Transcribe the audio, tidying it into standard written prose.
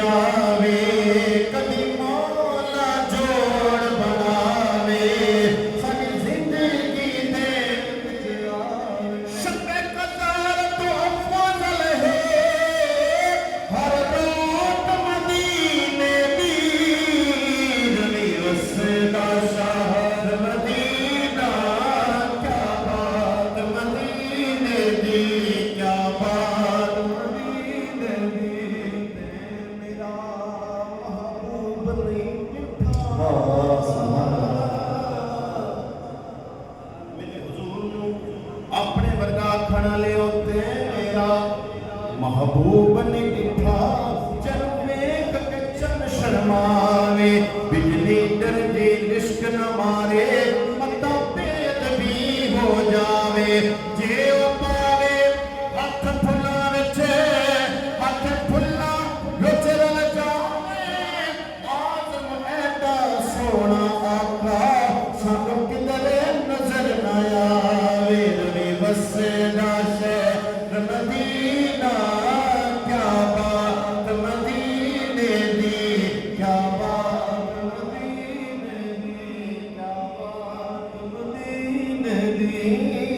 آوے کبھی مولا جوڑ بناوے ساری زندگی دے شب قدر تو فضل ہے ہر رات مدینے دی نبی وسدا شہر مدینہ کیا بات مدینے دی کیا بات مدینے دی میرا محبوب نہیں میرے حضور نو اپنے ورگا کھڑا لے ہوتے میرا محبوب نے ڈٹھا جنم ایک کچن شرماوے بجلی درجے عشق نہ مارے متا پیت بھی ہو جاوے جے وہ پاوے ہاتھ پھلا وچے ہاتھ پھلا وچ رل جاوے آزم ایڈا سونا آقا سانو کدھرے نظر نہ آوے نبی وسدا شہر مدینہ کیا بات مدینے دی کیا بات مدینے دی کیا بات مدینے دی